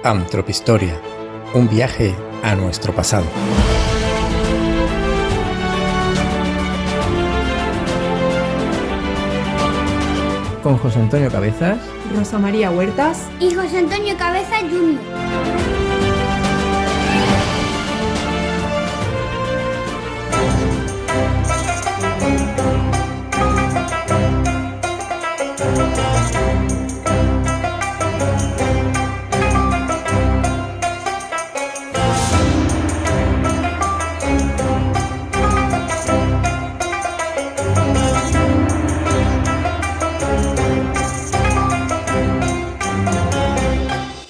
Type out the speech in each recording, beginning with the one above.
Antropistoria, un viaje a nuestro pasado. Con José Antonio Cabezas, Rosa María Huertas y José Antonio Cabezas Jr.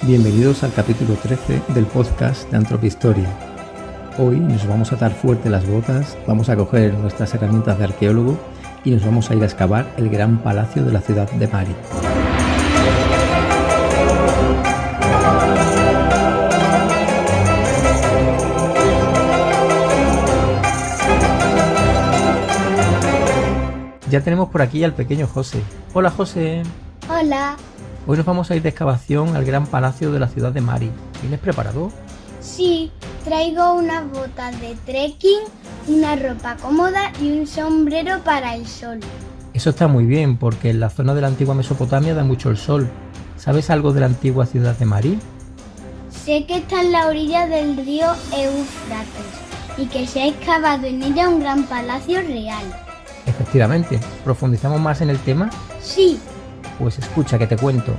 Bienvenidos al capítulo 13 del podcast de Antropistoria. Hoy nos vamos a atar fuerte las botas, vamos a coger nuestras herramientas de arqueólogo y nos vamos a ir a excavar el gran palacio de la ciudad de Mari. Ya tenemos por aquí al pequeño José. Hola José. Hola. Hoy nos vamos a ir de excavación al gran palacio de la ciudad de Mari. ¿Tienes preparado? Sí, traigo unas botas de trekking, una ropa cómoda y un sombrero para el sol. Eso está muy bien, porque en la zona de la antigua Mesopotamia da mucho el sol. ¿Sabes algo de la antigua ciudad de Mari? Sé que está en la orilla del río Éufrates y que se ha excavado en ella un gran palacio real. Efectivamente. ¿Profundizamos más en el tema? Sí. Pues escucha que te cuento.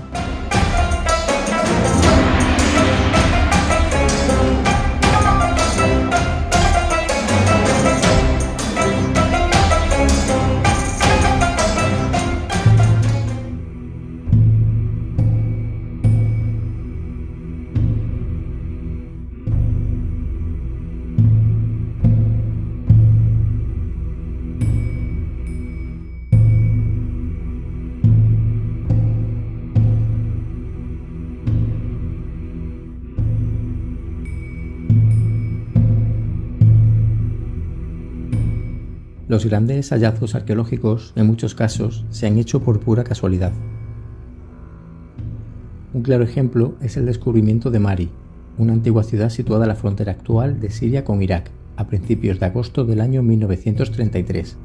Los grandes hallazgos arqueológicos, en muchos casos, se han hecho por pura casualidad. Un claro ejemplo es el descubrimiento de Mari, una antigua ciudad situada en la frontera actual de Siria con Irak, a principios de agosto del año 1933.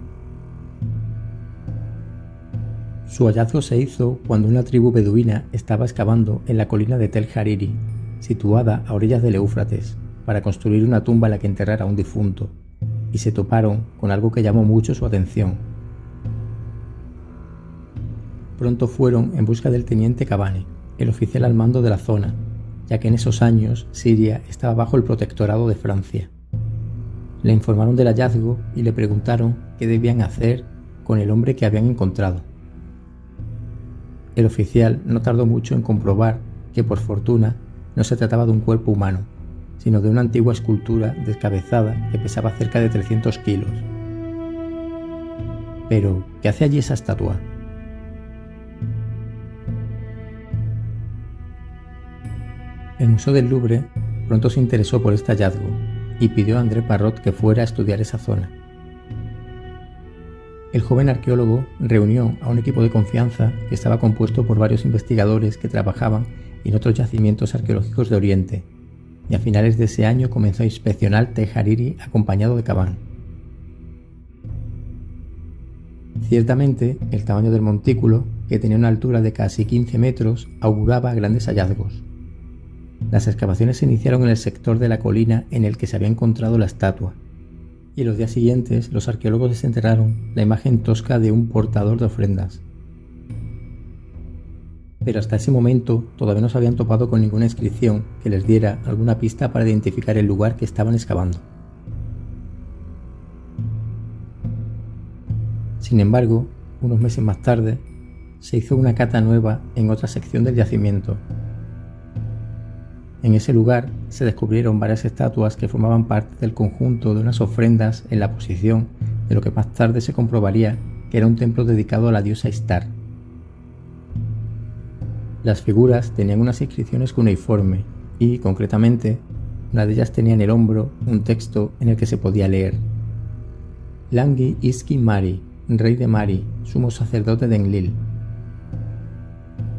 Su hallazgo se hizo cuando una tribu beduina estaba excavando en la colina de Tel Hariri, situada a orillas del Éufrates, para construir una tumba en la que enterrar a un difunto, y se toparon con algo que llamó mucho su atención. Pronto fueron en busca del teniente Kabane, el oficial al mando de la zona, ya que en esos años Siria estaba bajo el protectorado de Francia. Le informaron del hallazgo y le preguntaron qué debían hacer con el hombre que habían encontrado. El oficial no tardó mucho en comprobar que, por fortuna, no se trataba de un cuerpo humano, sino de una antigua escultura descabezada que pesaba cerca de 300 kilos. Pero, ¿qué hace allí esa estatua? El Museo del Louvre pronto se interesó por este hallazgo y pidió a André Parrot que fuera a estudiar esa zona. El joven arqueólogo reunió a un equipo de confianza que estaba compuesto por varios investigadores que trabajaban en otros yacimientos arqueológicos de Oriente, y a finales de ese año comenzó a inspeccionar Tel Hariri acompañado de Kabane. Ciertamente, el tamaño del montículo, que tenía una altura de casi 15 metros, auguraba grandes hallazgos. Las excavaciones se iniciaron en el sector de la colina en el que se había encontrado la estatua, y en los días siguientes los arqueólogos desenterraron la imagen tosca de un portador de ofrendas. Pero hasta ese momento todavía no se habían topado con ninguna inscripción que les diera alguna pista para identificar el lugar que estaban excavando. Sin embargo, unos meses más tarde, se hizo una cata nueva en otra sección del yacimiento. En ese lugar se descubrieron varias estatuas que formaban parte del conjunto de unas ofrendas en la posición de lo que más tarde se comprobaría que era un templo dedicado a la diosa Ishtar. Las figuras tenían unas inscripciones cuneiforme y, concretamente, una de ellas tenía en el hombro un texto en el que se podía leer: Langi Iski Mari, rey de Mari, sumo sacerdote de Enlil.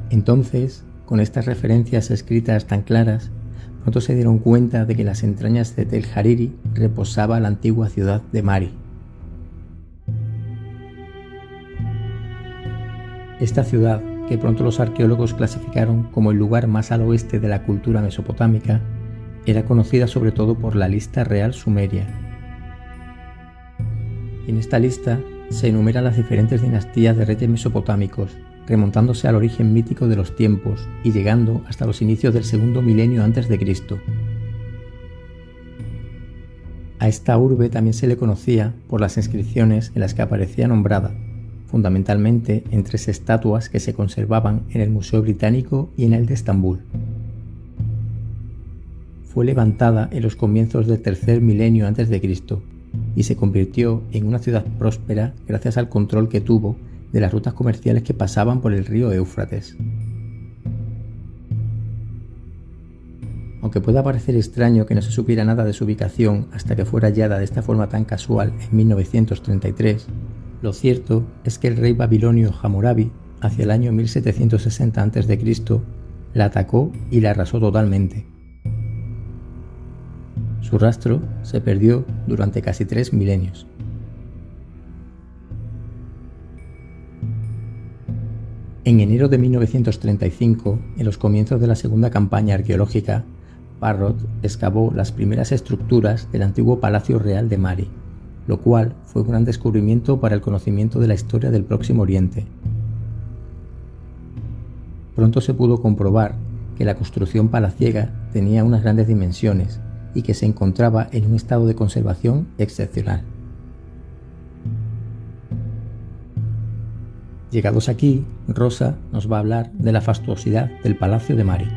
Entonces, con estas referencias escritas tan claras, pronto se dieron cuenta de que en las entrañas de Tel Hariri reposaba la antigua ciudad de Mari. Esta ciudad, que pronto los arqueólogos clasificaron como el lugar más al oeste de la cultura mesopotámica, era conocida sobre todo por la lista real sumeria. En esta lista se enumeran las diferentes dinastías de reyes mesopotámicos, remontándose al origen mítico de los tiempos y llegando hasta los inicios del segundo milenio antes de Cristo. A esta urbe también se le conocía por las inscripciones en las que aparecía nombrada, fundamentalmente en 3 estatuas que se conservaban en el Museo Británico y en el de Estambul. Fue levantada en los comienzos del tercer milenio antes de Cristo y se convirtió en una ciudad próspera gracias al control que tuvo de las rutas comerciales que pasaban por el río Éufrates. Aunque pueda parecer extraño que no se supiera nada de su ubicación hasta que fuera hallada de esta forma tan casual en 1933, lo cierto es que el rey babilonio Hammurabi, hacia el año 1760 a.C., la atacó y la arrasó totalmente. Su rastro se perdió durante casi 3 milenios. En enero de 1935, en los comienzos de la segunda campaña arqueológica, Parrot excavó las primeras estructuras del antiguo Palacio Real de Mari, lo cual fue un gran descubrimiento para el conocimiento de la historia del Próximo Oriente. Pronto se pudo comprobar que la construcción palaciega tenía unas grandes dimensiones y que se encontraba en un estado de conservación excepcional. Llegados aquí, Rosa nos va a hablar de la fastuosidad del Palacio de Mari.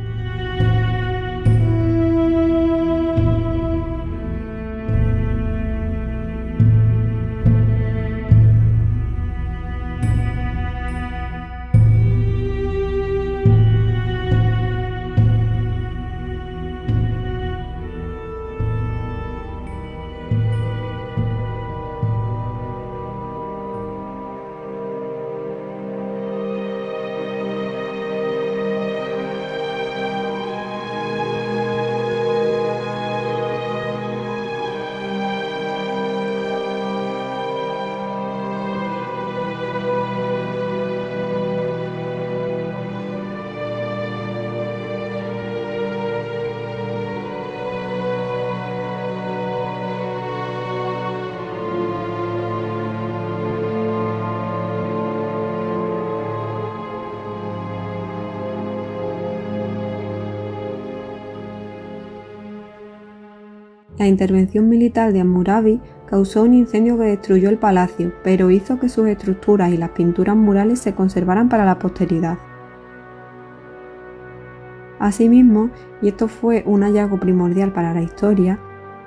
La intervención militar de Hammurabi causó un incendio que destruyó el palacio, pero hizo que sus estructuras y las pinturas murales se conservaran para la posteridad. Asimismo, y esto fue un hallazgo primordial para la historia,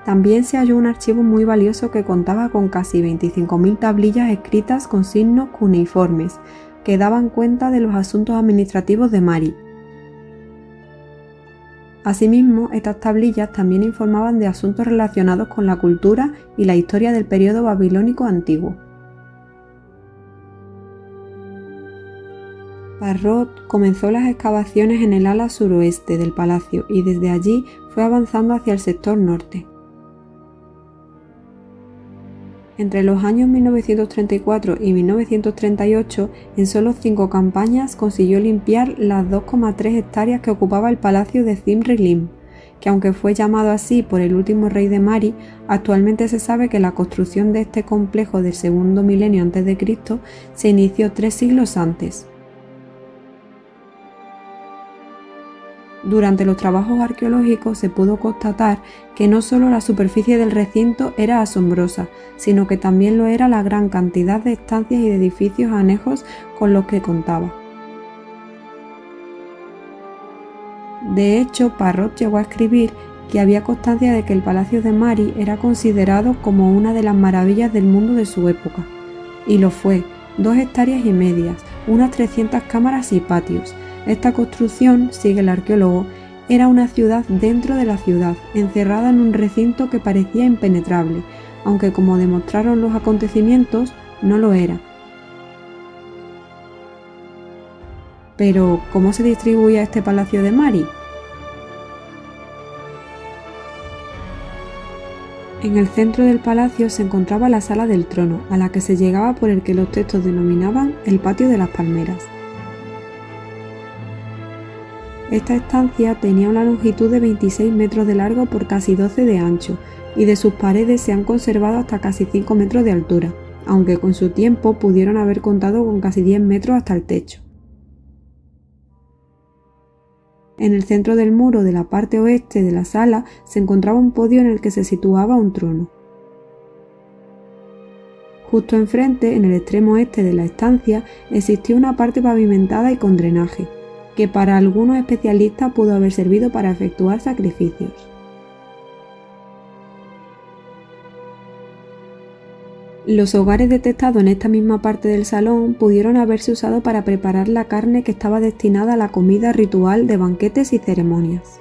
también se halló un archivo muy valioso que contaba con casi 25.000 tablillas escritas con signos cuneiformes, que daban cuenta de los asuntos administrativos de Mari. Asimismo, estas tablillas también informaban de asuntos relacionados con la cultura y la historia del periodo babilónico antiguo. Parrot comenzó las excavaciones en el ala suroeste del palacio y desde allí fue avanzando hacia el sector norte. Entre los años 1934 y 1938, en solo 5 campañas consiguió limpiar las 2,3 hectáreas que ocupaba el palacio de Zimri-Lim, que aunque fue llamado así por el último rey de Mari, actualmente se sabe que la construcción de este complejo del segundo milenio antes de Cristo se inició 3 siglos antes. Durante los trabajos arqueológicos se pudo constatar que no solo la superficie del recinto era asombrosa, sino que también lo era la gran cantidad de estancias y de edificios anejos con los que contaba. De hecho, Parrot llegó a escribir que había constancia de que el Palacio de Mari era considerado como una de las maravillas del mundo de su época. Y lo fue, 2,5 hectáreas, unas 300 cámaras y patios. Esta construcción, sigue el arqueólogo, era una ciudad dentro de la ciudad, encerrada en un recinto que parecía impenetrable, aunque como demostraron los acontecimientos, no lo era. Pero, ¿cómo se distribuía este palacio de Mari? En el centro del palacio se encontraba la sala del trono, a la que se llegaba por el que los textos denominaban el patio de las palmeras. Esta estancia tenía una longitud de 26 metros de largo por casi 12 de ancho, y de sus paredes se han conservado hasta casi 5 metros de altura, aunque con su tiempo pudieron haber contado con casi 10 metros hasta el techo. En el centro del muro de la parte oeste de la sala se encontraba un podio en el que se situaba un trono. Justo enfrente, en el extremo este de la estancia, existía una parte pavimentada y con drenaje, que para algunos especialistas pudo haber servido para efectuar sacrificios. Los hogares detectados en esta misma parte del salón pudieron haberse usado para preparar la carne que estaba destinada a la comida ritual de banquetes y ceremonias.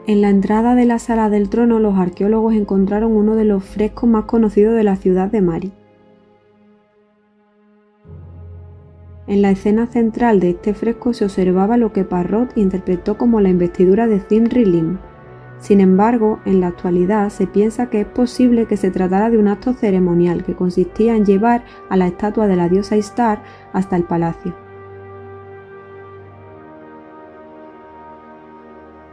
En la entrada de la sala del trono, los arqueólogos encontraron uno de los frescos más conocidos de la ciudad de Mari. En la escena central de este fresco se observaba lo que Parrot interpretó como la investidura de Zimri-Lim. Sin embargo, en la actualidad se piensa que es posible que se tratara de un acto ceremonial que consistía en llevar a la estatua de la diosa Ishtar hasta el palacio.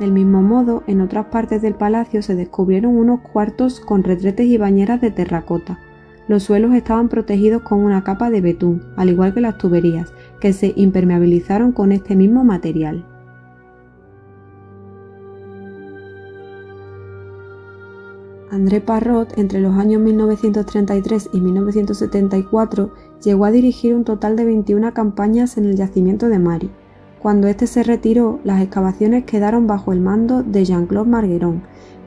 Del mismo modo, en otras partes del palacio se descubrieron unos cuartos con retretes y bañeras de terracota. Los suelos estaban protegidos con una capa de betún, al igual que las tuberías, que se impermeabilizaron con este mismo material. André Parrot, entre los años 1933 y 1974, llegó a dirigir un total de 21 campañas en el yacimiento de Mari. Cuando este se retiró, las excavaciones quedaron bajo el mando de Jean-Claude Margueron,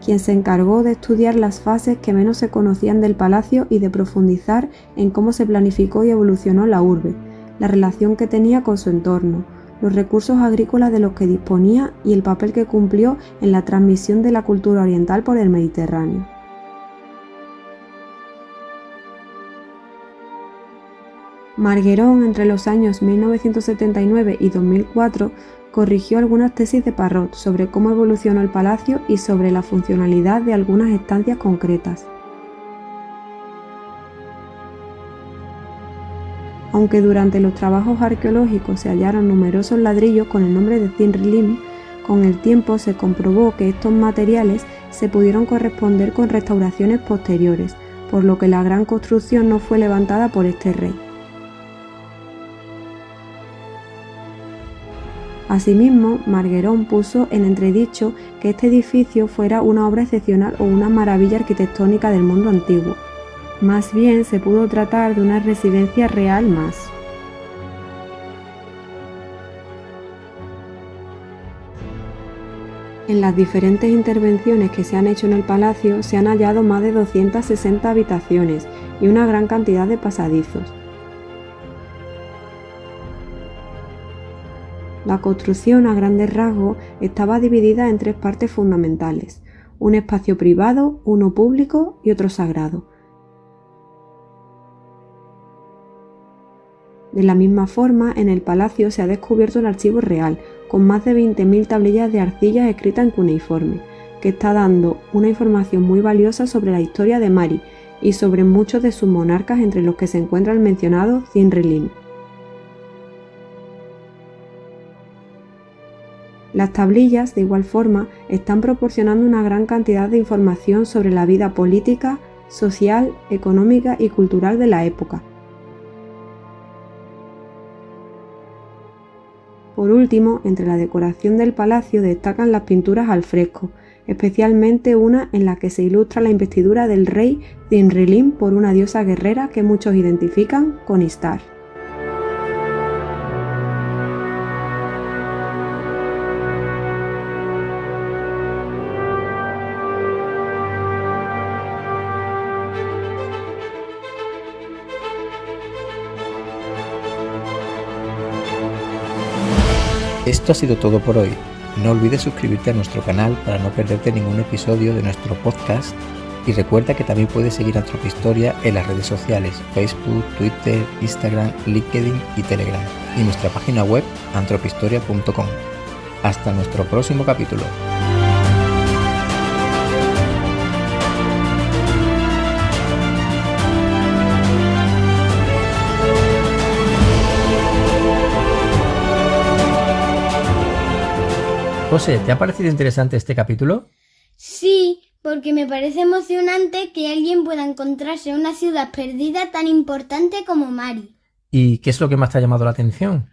quien se encargó de estudiar las fases que menos se conocían del palacio y de profundizar en cómo se planificó y evolucionó la urbe, la relación que tenía con su entorno, los recursos agrícolas de los que disponía y el papel que cumplió en la transmisión de la cultura oriental por el Mediterráneo. Margueron, entre los años 1979 y 2004, corrigió algunas tesis de Parrot sobre cómo evolucionó el palacio y sobre la funcionalidad de algunas estancias concretas. Aunque durante los trabajos arqueológicos se hallaron numerosos ladrillos con el nombre de Zimri-Lim, con el tiempo se comprobó que estos materiales se pudieron corresponder con restauraciones posteriores, por lo que la gran construcción no fue levantada por este rey. Asimismo, Margueron puso en entredicho que este edificio fuera una obra excepcional o una maravilla arquitectónica del mundo antiguo. Más bien se pudo tratar de una residencia real más. En las diferentes intervenciones que se han hecho en el palacio se han hallado más de 260 habitaciones y una gran cantidad de pasadizos. La construcción, a grandes rasgos, estaba dividida en tres partes fundamentales: un espacio privado, uno público y otro sagrado. De la misma forma, en el palacio se ha descubierto el archivo real, con más de 20.000 tablillas de arcilla escritas en cuneiforme, que está dando una información muy valiosa sobre la historia de Mari y sobre muchos de sus monarcas, entre los que se encuentra el mencionado Zimri-Lim. Las tablillas, de igual forma, están proporcionando una gran cantidad de información sobre la vida política, social, económica y cultural de la época. Por último, entre la decoración del palacio destacan las pinturas al fresco, especialmente una en la que se ilustra la investidura del rey Zimri-Lim por una diosa guerrera que muchos identifican con Ishtar. Esto ha sido todo por hoy. No olvides suscribirte a nuestro canal para no perderte ningún episodio de nuestro podcast Y recuerda que también puedes seguir Antropohistoria en las redes sociales Facebook, Twitter, Instagram, LinkedIn y Telegram, y nuestra página web antropohistoria.com. Hasta nuestro próximo capítulo. José, ¿te ha parecido interesante este capítulo? Sí, porque me parece emocionante que alguien pueda encontrarse una ciudad perdida tan importante como Mari. ¿Y qué es lo que más te ha llamado la atención?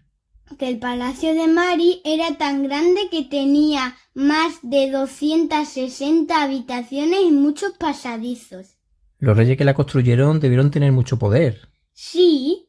Que el palacio de Mari era tan grande que tenía más de 260 habitaciones y muchos pasadizos. Los reyes que la construyeron debieron tener mucho poder. Sí,